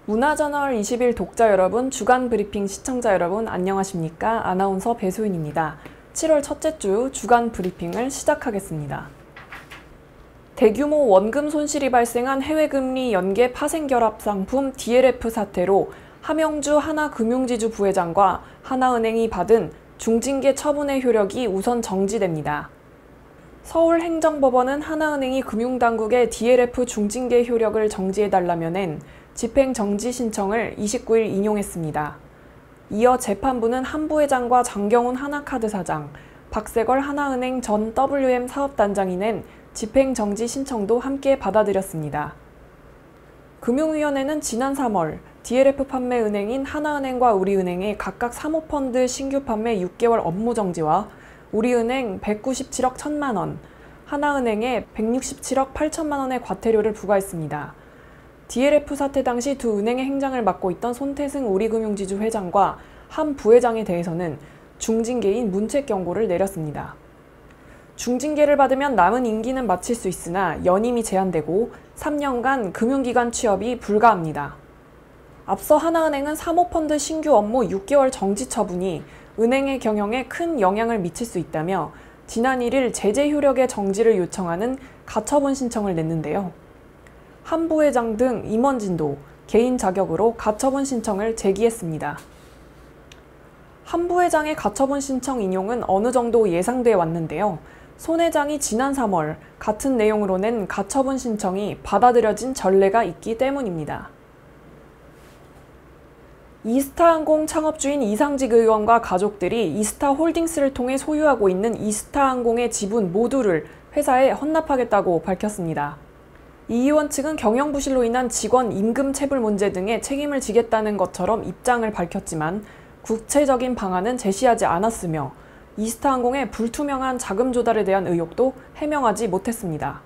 문화저널 20일 독자 여러분, 주간 브리핑 시청자 여러분 안녕하십니까? 아나운서 배소윤입니다. 7월 첫째 주 주간 브리핑을 시작하겠습니다. 대규모 원금 손실이 발생한 해외금리 연계 파생결합 상품 DLF 사태로 함영주 하나금융지주 부회장과 하나은행이 받은 중징계 처분의 효력이 우선 정지됩니다. 서울행정법원은 하나은행이 금융당국의 DLF 중징계 효력을 정지해달라며 낸 집행정지 신청을 29일 인용했습니다. 이어 재판부는 한 부회장과 장경훈 하나카드 사장, 박세걸 하나은행 전 WM 사업단장이 낸 집행정지 신청도 함께 받아들였습니다. 금융위원회는 지난 3월 DLF 판매 은행인 하나은행과 우리은행에 각각 사모펀드 신규 판매 6개월 업무 정지와 우리은행 197억 1천만 원, 하나은행에 167억 8천만 원의 과태료를 부과했습니다. DLF 사태 당시 두 은행의 행장을 맡고 있던 손태승 우리금융지주 회장과 한 부회장에 대해서는 중징계인 문책 경고를 내렸습니다. 중징계를 받으면 남은 임기는 마칠 수 있으나 연임이 제한되고 3년간 금융기관 취업이 불가합니다. 앞서 하나은행은 사모펀드 신규 업무 6개월 정지 처분이 은행의 경영에 큰 영향을 미칠 수 있다며 지난 1일 제재 효력의 정지를 요청하는 가처분 신청을 냈는데요. 한 부회장 등 임원진도 개인 자격으로 가처분 신청을 제기했습니다. 한 부회장의 가처분 신청 인용은 어느 정도 예상돼 왔는데요. 손 회장이 지난 3월 같은 내용으로 낸 가처분 신청이 받아들여진 전례가 있기 때문입니다. 이스타항공 창업주인 이상직 의원과 가족들이 이스타홀딩스를 통해 소유하고 있는 이스타항공의 지분 모두를 회사에 헌납하겠다고 밝혔습니다. 이 의원 측은 경영부실로 인한 직원 임금 체불 문제 등에 책임을 지겠다는 것처럼 입장을 밝혔지만 구체적인 방안은 제시하지 않았으며 이스타항공의 불투명한 자금 조달에 대한 의혹도 해명하지 못했습니다.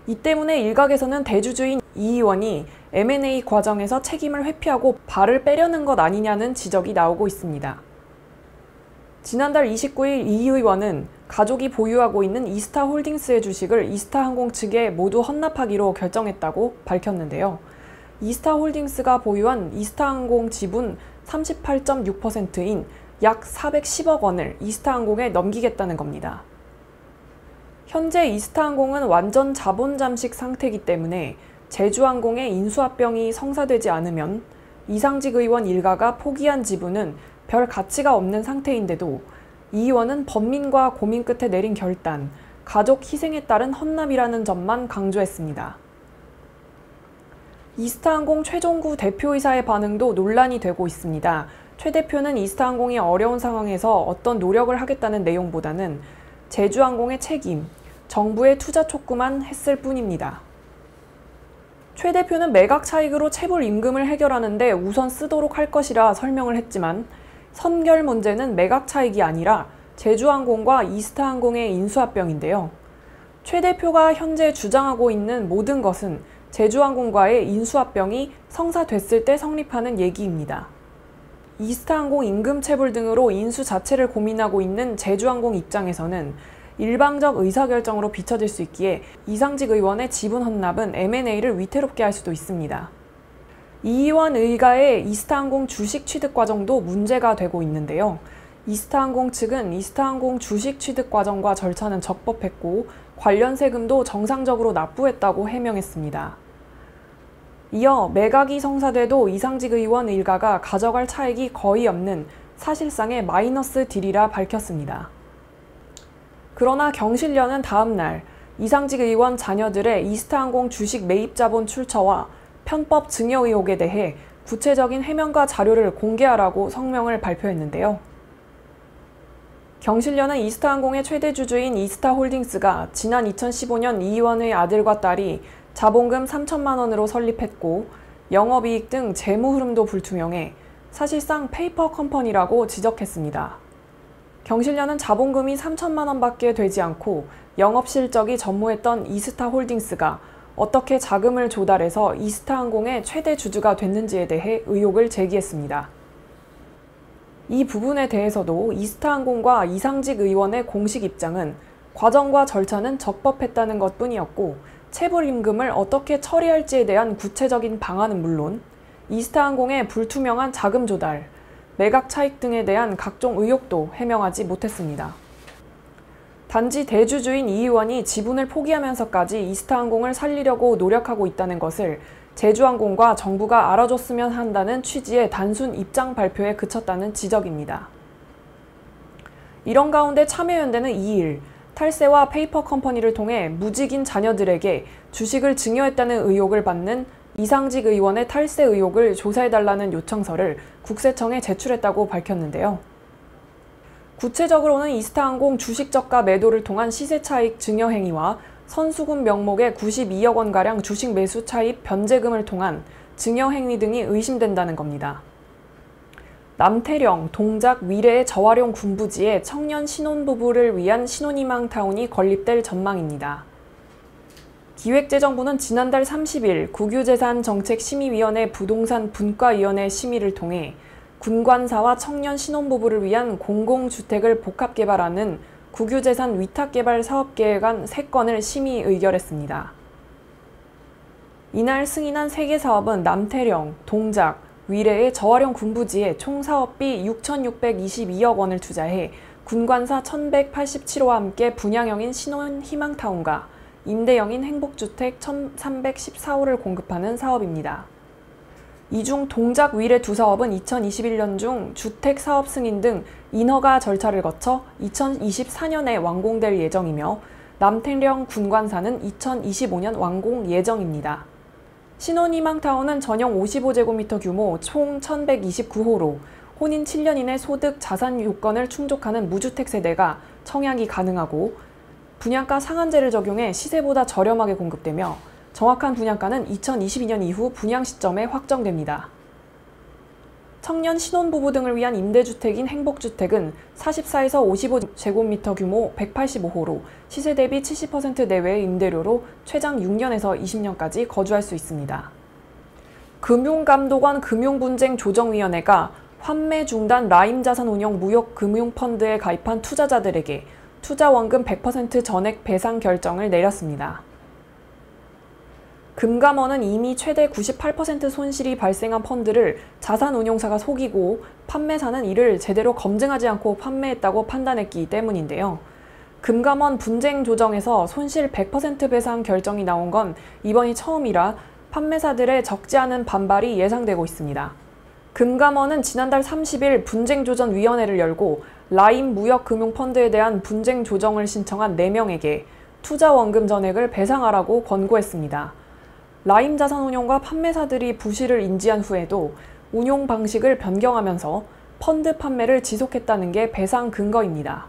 이 때문에 일각에서는 대주주인 이 의원이 M&A 과정에서 책임을 회피하고 발을 빼려는 것 아니냐는 지적이 나오고 있습니다. 지난달 29일 이 의원은 가족이 보유하고 있는 이스타홀딩스의 주식을 이스타항공 측에 모두 헌납하기로 결정했다고 밝혔는데요. 이스타홀딩스가 보유한 이스타항공 지분 38.6%인 약 410억 원을 이스타항공에 넘기겠다는 겁니다. 현재 이스타항공은 완전 자본 잠식 상태이기 때문에 제주항공의 인수합병이 성사되지 않으면 이상직 의원 일가가 포기한 지분은 별 가치가 없는 상태인데도 이 의원은 범민과 고민 끝에 내린 결단, 가족 희생에 따른 헌납이라는 점만 강조했습니다. 이스타항공 최종구 대표이사의 반응도 논란이 되고 있습니다. 최 대표는 이스타항공이 어려운 상황에서 어떤 노력을 하겠다는 내용보다는 제주항공의 책임, 정부의 투자 촉구만 했을 뿐입니다. 최 대표는 매각 차익으로 체불 임금을 해결하는데 우선 쓰도록 할 것이라 설명을 했지만 선결 문제는 매각 차익이 아니라 제주항공과 이스타항공의 인수합병인데요. 최 대표가 현재 주장하고 있는 모든 것은 제주항공과의 인수합병이 성사됐을 때 성립하는 얘기입니다. 이스타항공 임금 체불 등으로 인수 자체를 고민하고 있는 제주항공 입장에서는 일방적 의사결정으로 비춰질 수 있기에 이상직 의원의 지분 헌납은 M&A를 위태롭게 할 수도 있습니다. 이 의원 의가의 이스타항공 주식 취득 과정도 문제가 되고 있는데요. 이스타항공 측은 이스타항공 주식 취득 과정과 절차는 적법했고 관련 세금도 정상적으로 납부했다고 해명했습니다. 이어 매각이 성사돼도 이상직 의원 일가가 가져갈 차익이 거의 없는 사실상의 마이너스 딜이라 밝혔습니다. 그러나 경실련은 다음 날 이상직 의원 자녀들의 이스타항공 주식 매입 자본 출처와 편법 증여 의혹에 대해 구체적인 해명과 자료를 공개하라고 성명을 발표했는데요. 경실련은 이스타항공의 최대 주주인 이스타홀딩스가 지난 2015년 이 의원의 아들과 딸이 자본금 3천만 원으로 설립했고 영업이익 등 재무 흐름도 불투명해 사실상 페이퍼 컴퍼니라고 지적했습니다. 경실련은 자본금이 3천만 원밖에 되지 않고 영업실적이 전무했던 이스타홀딩스가 어떻게 자금을 조달해서 이스타항공의 최대 주주가 됐는지에 대해 의혹을 제기했습니다. 이 부분에 대해서도 이스타항공과 이상직 의원의 공식 입장은 과정과 절차는 적법했다는 것뿐이었고 체불 임금을 어떻게 처리할지에 대한 구체적인 방안은 물론 이스타항공의 불투명한 자금 조달, 매각 차익 등에 대한 각종 의혹도 해명하지 못했습니다. 단지 대주주인 이 의원이 지분을 포기하면서까지 이스타항공을 살리려고 노력하고 있다는 것을 제주항공과 정부가 알아줬으면 한다는 취지의 단순 입장 발표에 그쳤다는 지적입니다. 이런 가운데 참여연대는 2일 탈세와 페이퍼 컴퍼니를 통해 무직인 자녀들에게 주식을 증여했다는 의혹을 받는 이상직 의원의 탈세 의혹을 조사해달라는 요청서를 국세청에 제출했다고 밝혔는데요. 구체적으로는 이스타항공 주식 저가 매도를 통한 시세차익 증여 행위와 선수금 명목의 92억 원가량 주식 매수 차입 변제금을 통한 증여 행위 등이 의심된다는 겁니다. 남태령, 동작, 위례의 저활용 군부지에 청년 신혼부부를 위한 신혼희망타운이 건립될 전망입니다. 기획재정부는 지난달 30일 국유재산정책심의위원회 부동산 분과위원회 심의를 통해 군관사와 청년 신혼부부를 위한 공공주택을 복합개발하는 국유재산 위탁개발 사업계획안 3건을 심의 의결했습니다. 이날 승인한 3개 사업은 남태령, 동작, 위례의 저활용 군부지에 총 사업비 6,622억 원을 투자해 군관사 1,187호와 함께 분양형인 신혼희망타운과 임대형인 행복주택 1,314호를 공급하는 사업입니다. 이 중 동작 위례 두 사업은 2021년 중 주택사업 승인 등 인허가 절차를 거쳐 2024년에 완공될 예정이며 남태령 군관사는 2025년 완공 예정입니다. 신혼희망타운은 전용 55제곱미터 규모 총 1,129호로 혼인 7년 이내 소득, 자산 요건을 충족하는 무주택 세대가 청약이 가능하고 분양가 상한제를 적용해 시세보다 저렴하게 공급되며 정확한 분양가는 2022년 이후 분양 시점에 확정됩니다. 청년 신혼부부 등을 위한 임대주택인 행복주택은 44에서 55제곱미터 규모 185호로 시세 대비 70% 내외의 임대료로 최장 6년에서 20년까지 거주할 수 있습니다. 금융감독원 금융분쟁조정위원회가 환매 중단 라임자산운용 무역금융펀드에 가입한 투자자들에게 투자원금 100% 전액 배상 결정을 내렸습니다. 금감원은 이미 최대 98% 손실이 발생한 펀드를 자산운용사가 속이고 판매사는 이를 제대로 검증하지 않고 판매했다고 판단했기 때문인데요. 금감원 분쟁 조정에서 손실 100% 배상 결정이 나온 건 이번이 처음이라 판매사들의 적지 않은 반발이 예상되고 있습니다. 금감원은 지난달 30일 분쟁조정위원회를 열고 라임 무역금융펀드에 대한 분쟁 조정을 신청한 4명에게 투자원금 전액을 배상하라고 권고했습니다. 라임 자산운용과 판매사들이 부실을 인지한 후에도 운용 방식을 변경하면서 펀드 판매를 지속했다는 게 배상 근거입니다.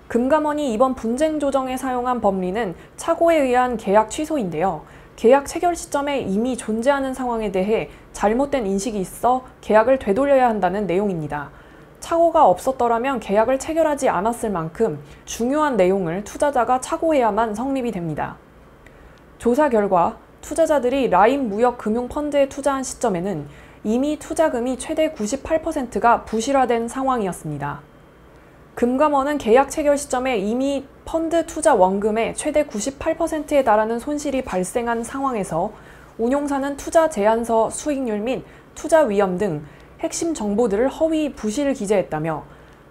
금감원이 이번 분쟁 조정에 사용한 법리는 착오에 의한 계약 취소인데요. 계약 체결 시점에 이미 존재하는 상황에 대해 잘못된 인식이 있어 계약을 되돌려야 한다는 내용입니다. 착오가 없었더라면 계약을 체결하지 않았을 만큼 중요한 내용을 투자자가 착오해야만 성립이 됩니다. 조사 결과 투자자들이 라임 무역금융펀드에 투자한 시점에는 이미 투자금이 최대 98%가 부실화된 상황이었습니다. 금감원은 계약 체결 시점에 이미 펀드 투자 원금의 최대 98%에 달하는 손실이 발생한 상황에서 운용사는 투자 제한서 수익률 및 투자 위험 등 핵심 정보들을 허위 부실 기재했다며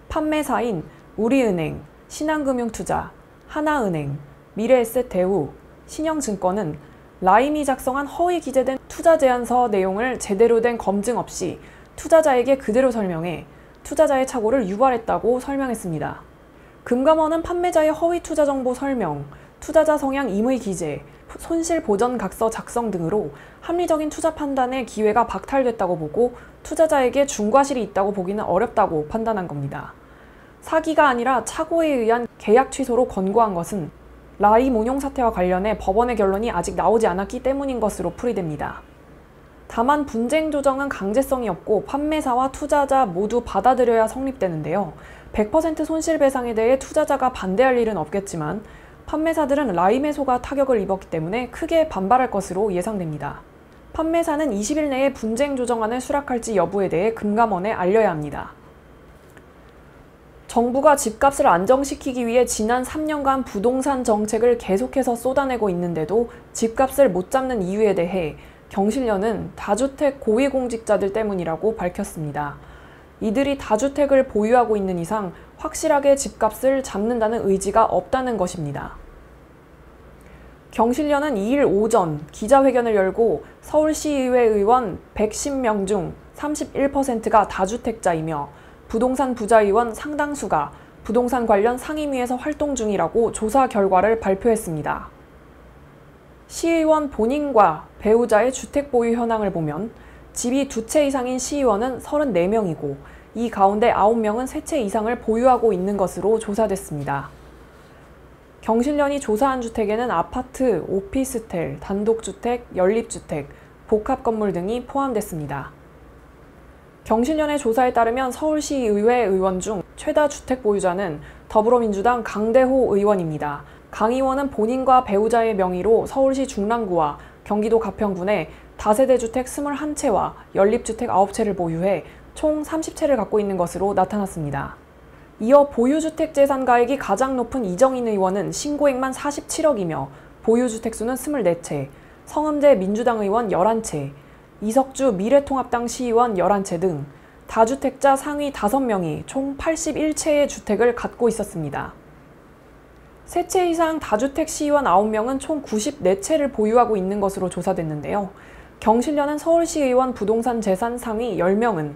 판매사인 우리은행, 신한금융투자, 하나은행, 미래에셋대우, 신영증권은 라임이 작성한 허위 기재된 투자 제안서 내용을 제대로 된 검증 없이 투자자에게 그대로 설명해 투자자의 착오를 유발했다고 설명했습니다. 금감원은 판매자의 허위 투자 정보 설명, 투자자 성향 임의 기재, 손실 보전 각서 작성 등으로 합리적인 투자 판단의 기회가 박탈됐다고 보고 투자자에게 중과실이 있다고 보기는 어렵다고 판단한 겁니다. 사기가 아니라 착오에 의한 계약 취소로 권고한 것은 라임 운용 사태와 관련해 법원의 결론이 아직 나오지 않았기 때문인 것으로 풀이됩니다. 다만 분쟁 조정은 강제성이 없고 판매사와 투자자 모두 받아들여야 성립되는데요. 100% 손실배상에 대해 투자자가 반대할 일은 없겠지만 판매사들은 라임 해소가 타격을 입었기 때문에 크게 반발할 것으로 예상됩니다. 판매사는 20일 내에 분쟁 조정안을 수락할지 여부에 대해 금감원에 알려야 합니다. 정부가 집값을 안정시키기 위해 지난 3년간 부동산 정책을 계속해서 쏟아내고 있는데도 집값을 못 잡는 이유에 대해 경실련은 다주택 고위공직자들 때문이라고 밝혔습니다. 이들이 다주택을 보유하고 있는 이상 확실하게 집값을 잡는다는 의지가 없다는 것입니다. 경실련은 2일 오전 기자회견을 열고 서울시의회 의원 110명 중 31%가 다주택자이며 부동산 부자의원 상당수가 부동산 관련 상임위에서 활동 중이라고 조사 결과를 발표했습니다. 시의원 본인과 배우자의 주택 보유 현황을 보면 집이 2채 이상인 시의원은 34명이고 이 가운데 9명은 3채 이상을 보유하고 있는 것으로 조사됐습니다. 경실련이 조사한 주택에는 아파트, 오피스텔, 단독주택, 연립주택, 복합건물 등이 포함됐습니다. 경실련의 조사에 따르면 서울시의회 의원 중 최다 주택 보유자는 더불어민주당 강대호 의원입니다. 강 의원은 본인과 배우자의 명의로 서울시 중랑구와 경기도 가평군에 다세대 주택 21채와 연립주택 9채를 보유해 총 30채를 갖고 있는 것으로 나타났습니다. 이어 보유주택 재산가액이 가장 높은 이정인 의원은 신고액만 47억이며 보유주택 수는 24채, 성음대 민주당 의원 11채, 이석주 미래통합당 시의원 11채 등 다주택자 상위 5명이 총 81채의 주택을 갖고 있었습니다. 3채 이상 다주택 시의원 9명은 총 94채를 보유하고 있는 것으로 조사됐는데요. 경실련은 서울시의원 부동산 재산 상위 10명은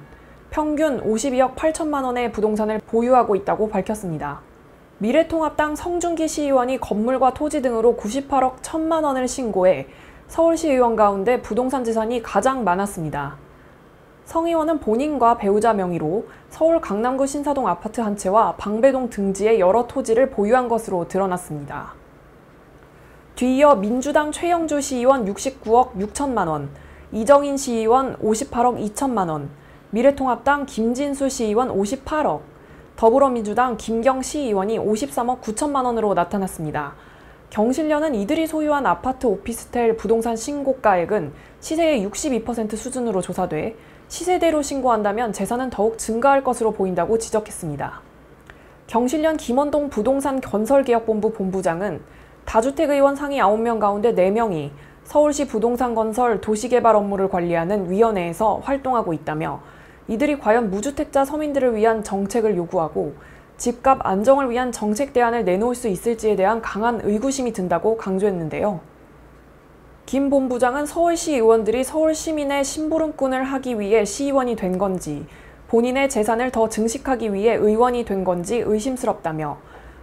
평균 52억 8천만 원의 부동산을 보유하고 있다고 밝혔습니다. 미래통합당 성준기 시의원이 건물과 토지 등으로 98억 1천만 원을 신고해 서울시 의원 가운데 부동산 재산이 가장 많았습니다. 성 의원은 본인과 배우자 명의로 서울 강남구 신사동 아파트 한 채와 방배동 등지의 여러 토지를 보유한 것으로 드러났습니다. 뒤이어 민주당 최영주 시의원 69억 6천만 원, 이정인 시의원 58억 2천만 원, 미래통합당 김진수 시의원 58억, 더불어민주당 김경 시의원이 53억 9천만 원으로 나타났습니다. 경실련은 이들이 소유한 아파트, 오피스텔 부동산 신고가액은 시세의 62% 수준으로 조사돼 시세대로 신고한다면 재산은 더욱 증가할 것으로 보인다고 지적했습니다. 경실련 김원동 부동산 건설개혁본부 본부장은 다주택 의원 상위 9명 가운데 4명이 서울시 부동산 건설 도시개발 업무를 관리하는 위원회에서 활동하고 있다며 이들이 과연 무주택자 서민들을 위한 정책을 요구하고 집값 안정을 위한 정책 대안을 내놓을 수 있을지에 대한 강한 의구심이 든다고 강조했는데요. 김 본부장은 서울시 의원들이 서울 시민의 심부름꾼을 하기 위해 시의원이 된 건지 본인의 재산을 더 증식하기 위해 의원이 된 건지 의심스럽다며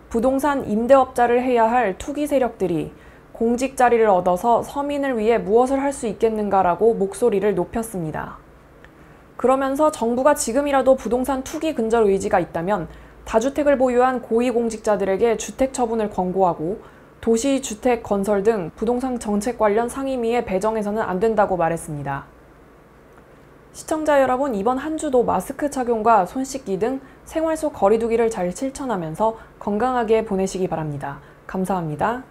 부동산 임대업자를 해야 할 투기 세력들이 공직 자리를 얻어서 서민을 위해 무엇을 할 수 있겠는가라고 목소리를 높였습니다. 그러면서 정부가 지금이라도 부동산 투기 근절 의지가 있다면 다주택을 보유한 고위공직자들에게 주택 처분을 권고하고 도시주택 건설 등 부동산 정책 관련 상임위에 배정해서는 안 된다고 말했습니다. 시청자 여러분, 이번 한 주도 마스크 착용과 손 씻기 등 생활 속 거리 두기를 잘 실천하면서 건강하게 보내시기 바랍니다. 감사합니다.